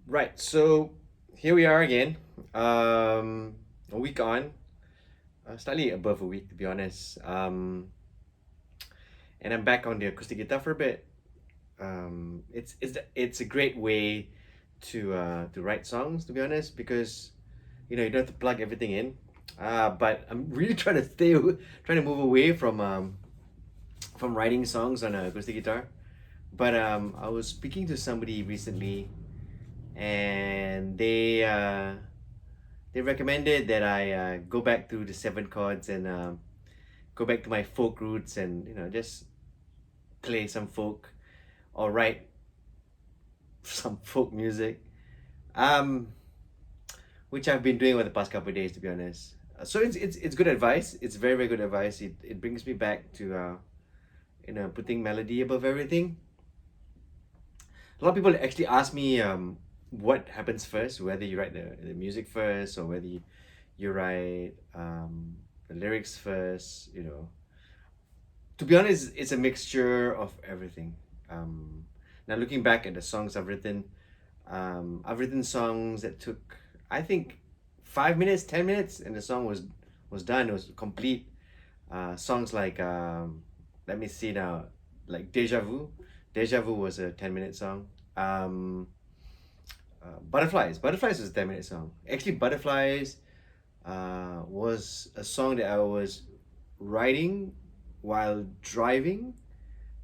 Right, so here we are again. A week on, slightly above a week to be honest. And I'm back on the acoustic guitar for a bit. It's a great way to write songs to be honest because you don't have to plug everything in. But I'm really trying to trying to move away from writing songs on an acoustic guitar. But I was speaking to somebody recently, and they recommended that I go back to the seven chords and go back to my folk roots and just play some folk or write some folk music, um, which I've been doing over the past couple of days to be honest. So it's good advice. It's very very good advice. It brings me back to putting melody above everything. A lot of people actually ask me what happens first, whether you write the music first or whether you write the lyrics first. To be honest, it's a mixture of everything. Now looking back at the songs I've written songs that took, I think, 5 minutes, 10 minutes, and the song was done. It was complete. Songs like let me see now, like Deja Vu. Deja Vu was a 10-minute song. Butterflies was a 10-minute song. Actually, Butterflies was a song that I was writing while driving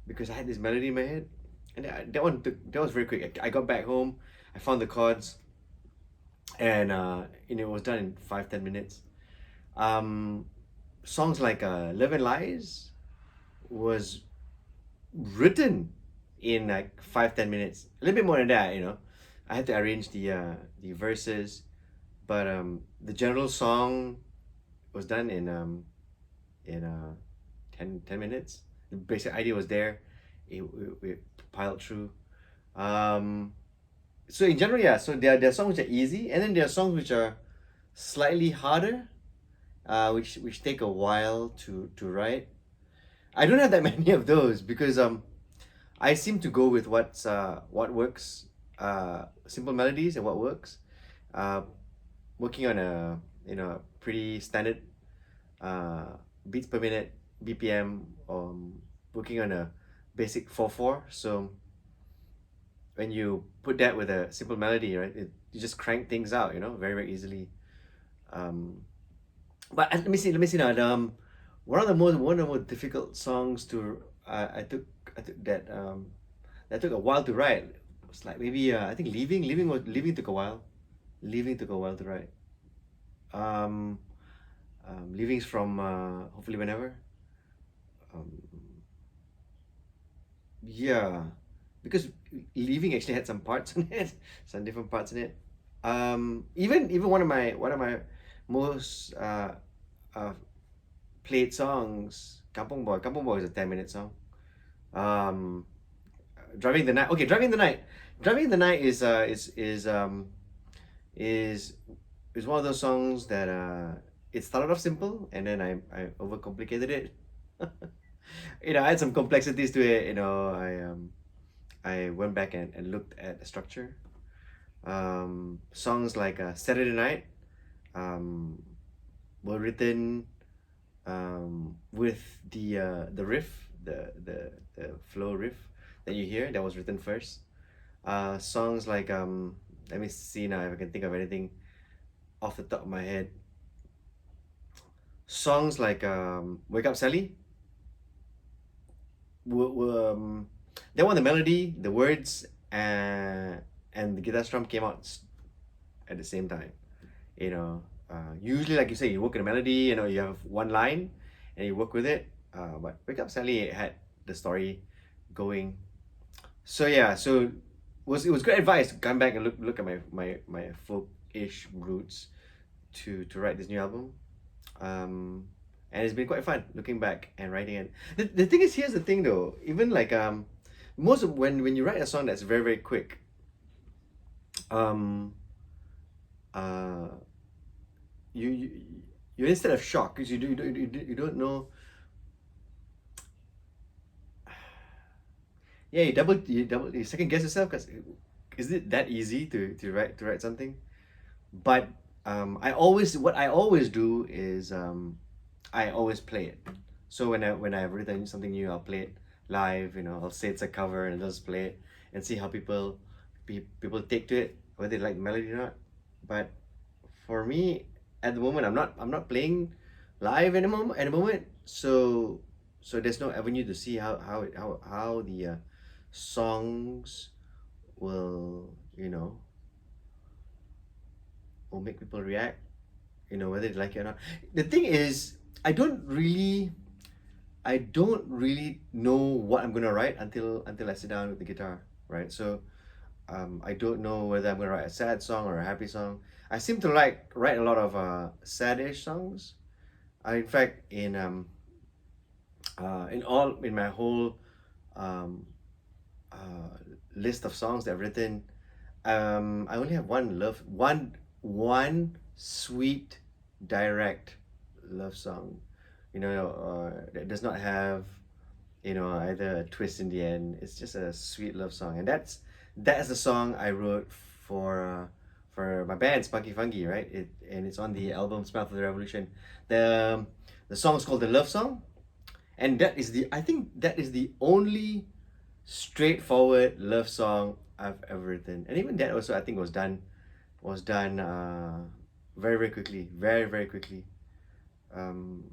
because I had this melody in my head, and that was very quick. I got back home, I found the chords, and it was done in 5-10 minutes. Um, Songs like "Love and Lies" was written in like 5-10 minutes, a little bit more than that. I had to arrange the verses, but the general song was done in 10 minutes. The basic idea was there. We piled through. Um, so in general, yeah. So there are songs which are easy, and then there are songs which are slightly harder, which take a while to write. I don't have that many of those because I seem to go with what works, simple melodies and what works. Uh, Working on a pretty standard uh, beats per minute BPM. Working on a basic 4/4. So when you put that with a simple melody, right, you just crank things out, very very easily. Um, but let me see now. One of the most difficult songs to I took that took a while to write. It was like maybe I think leaving took a while. Leaving took a while to write. Um, Leaving's from hopefully whenever. Um, yeah, because leaving actually had some parts in it, some different parts in it. Even one of my most uh, played songs, Kampong Boy. Kampong Boy is a 10-minute song. Um, Driving the Night. Okay, Driving the Night. Driving the Night is is one of those songs that it started off simple and then I overcomplicated it. I had some complexities to it. I went back and looked at the structure. Songs like Saturday Night um, were written with the riff, the flow riff that you hear that was written first. Songs like let me see now if I can think of anything off the top of my head. Songs like Wake Up Sally were they won the melody, the words, and the guitar strum came out at the same time. Usually, like you say, you work in a melody. You have one line, and you work with it. But Wake Up Sally had the story going. So yeah, it was great advice to come back and look at my folk-ish roots to write this new album. Um, and it's been quite fun looking back and writing it. The thing is, here's the thing though. Even like most of when you write a song that's very very quick, um, uh, you you're instead of shocked because you don't know. Yeah, you second guess yourself because is it that easy to write something? But what I always do is I always play it. So when I've written something new, I'll play it live. I'll say it's a cover and just play it and see how people take to it, whether they like the melody or not. But for me, at the moment, I'm not playing live at the moment. So there's no avenue to see how the songs will will make people react, whether they like it or not. The thing is, I don't really I don't really know what I'm gonna write until I sit down with the guitar, right? So I don't know whether I'm gonna write a sad song or a happy song. I seem to like write a lot of sadish songs. In fact, in my whole um, uh, list of songs that I've written, I only have one sweet, direct love song, that does not have, either a twist in the end. It's just a sweet love song, and that's the song I wrote for my band Spunky Funky, right? It's on the album Smell for the Revolution. The song's called the Love Song, and I think that is the only straightforward love song I've ever written. And even that also I think was done very very quickly, very very quickly. Um,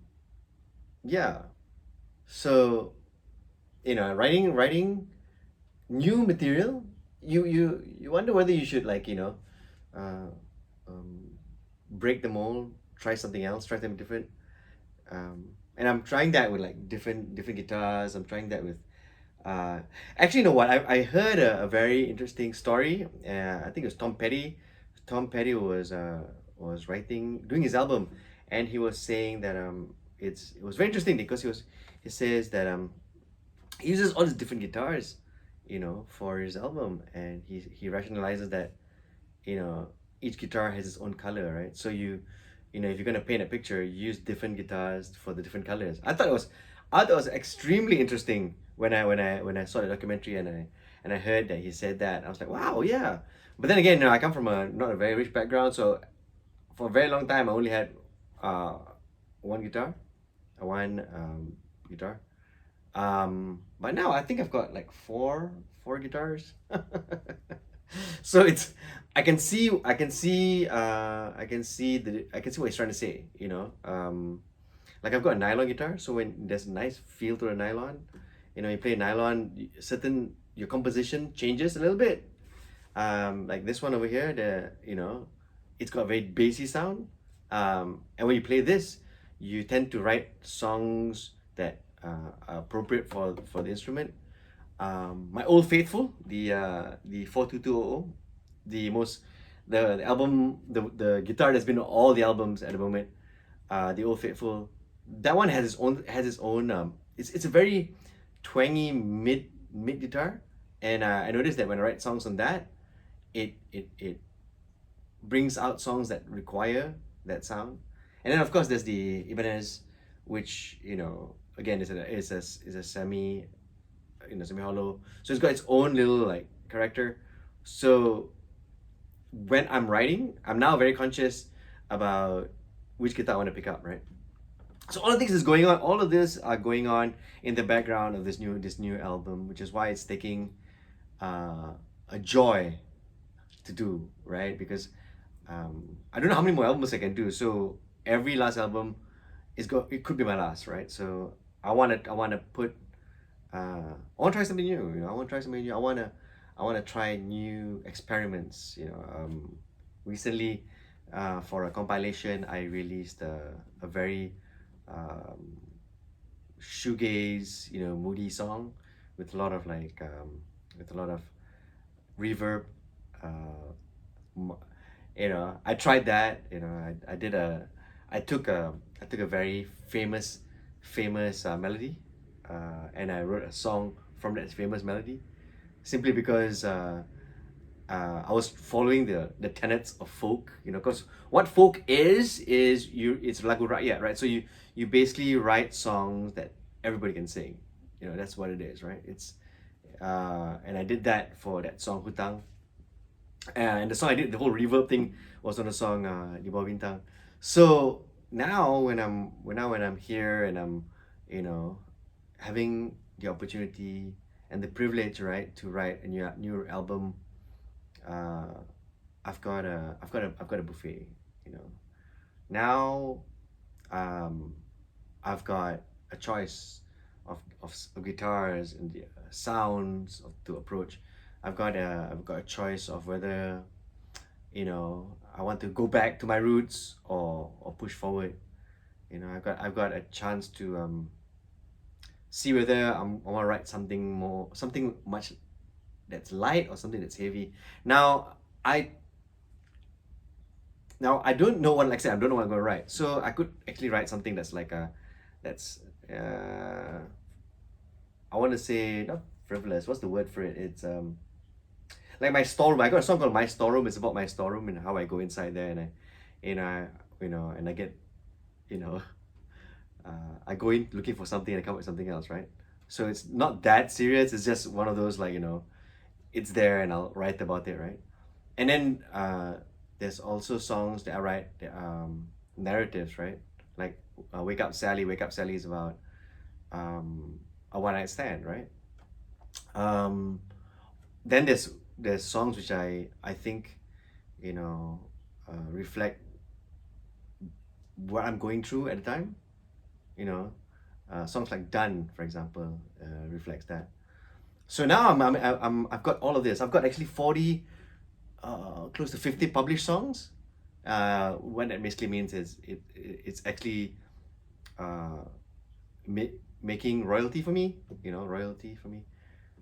yeah. So writing new material, you wonder whether you should uh, um, break the mold, try something else, try something different. And I'm trying that with like different guitars. I'm trying that with uh, actually, you know what? I heard a very interesting story. I think it was Tom Petty. Tom Petty was doing his album, and he was saying that it was very interesting because he says that he uses all these different guitars, for his album, and he rationalizes that you know each guitar has its own color, right? So if you're gonna paint a picture, you use different guitars for the different colors. I thought it was extremely interesting when I saw the documentary, and I heard that he said that. I was like, wow, yeah. But then again, I come from a not a very rich background, so for a very long time I only had uh one guitar, one guitar. But now I think I've got like four guitars. So I can see what he's trying to say, like I've got a nylon guitar, so when there's a nice feel to the nylon, you play nylon, certain your composition changes a little bit. Like this one over here, it's got a very bassy sound. And when you play this, you tend to write songs that are appropriate for the instrument. My Old Faithful, the 42200, the most the album, the guitar that's been on all the albums at the moment, the Old Faithful, that one has its own it's a very twangy mid guitar, and I noticed that when I write songs on that, it brings out songs that require that sound. And then of course there's the Ibanez, which again is a semi hollow, so it's got its own little like character. So when I'm writing, I'm now very conscious about which guitar I want to pick up, right? So all of this are going on in the background of this new album, which is why it's taking a joy to do, right? Because I don't know how many more albums I can do. So every last album it could be my last, right? So I want to put I want to try something new. I want to try something new. I want to try new experiments. Recently, for a compilation, I released a very um, shoegaze, moody song with a lot of reverb. Uh, I tried that. I took a very famous melody, and I wrote a song from that famous melody, simply because I was following the tenets of folk. Because what folk it's lagu rakyat, right? So you basically write songs that everybody can sing. That's what it is, right? And I did that for that song Hutang. And the song I did, the whole reverb thing was on the song Di Bawah Bintang. So now when I'm here and I'm, you know, having the opportunity and the privilege, right, to write a new album, uh, I've got a buffet, you know. Now um, I've got a choice of guitars and the sounds to approach. I've got a choice of whether, you know, I want to go back to my roots or push forward. You know, I've got a chance to see whether I want to write something much that's light or something that's heavy. Now I I don't know what, like I said, I don't know what I'm gonna write. So I could actually write something that's like a that's I want to say not frivolous. What's the word for it? It's like my storeroom. I got a song called My Storeroom. It's about my storeroom and how I go inside there and you know, and I get, you know, I go in looking for something and I come up with something else, right? So it's not that serious. It's just one of those, like, you know, it's there and I'll write about it, right? And then there's also songs that I write that, narratives, right? Like Wake Up Sally. Wake Up Sally is about a one night stand, right? Um, then there's songs which I think, you know, reflect what I'm going through at the time. You know, songs like Done, for example, reflects that. So now I've got all of this. I've got actually 40, close to 50 published songs. What that basically means is it's actually uh, making royalty for me. You know, royalty for me.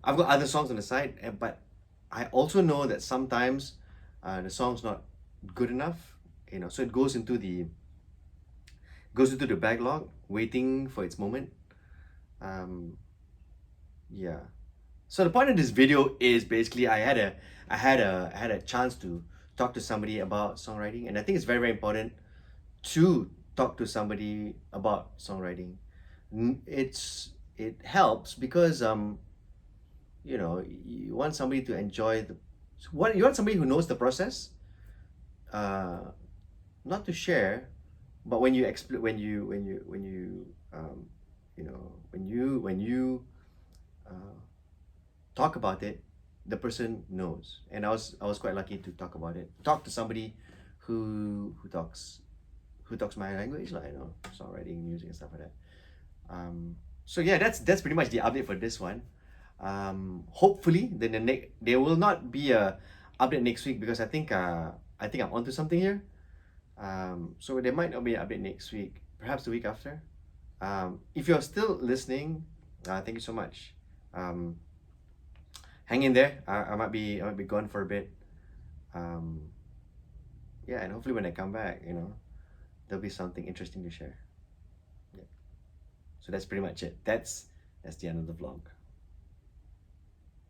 I've got other songs on the side, but I also know that sometimes the song's not good enough. You know, so it goes into the backlog, waiting for its moment. Um, yeah. So the point of this video is basically I had a chance to talk to somebody about songwriting, and I think it's very important to talk to somebody about songwriting. It helps because you know, you want somebody to enjoy you want somebody who knows the process, uh not to share, but when you expl when you you know, when you uh, talk about it, the person knows. And I was quite lucky to talk to somebody who talks my language, like, you know, songwriting, music, and stuff like that. So yeah, that's pretty much the update for this one. Hopefully, then there will not be a update next week because I think I'm onto something here. So there might not be an update next week, perhaps the week after. If you're still listening, thank you so much. Um, Hang in there. I might be gone for a bit. Um, yeah, and hopefully when I come back, you know, there'll be something interesting to share. Yeah. So that's pretty much it. That's the end of the vlog.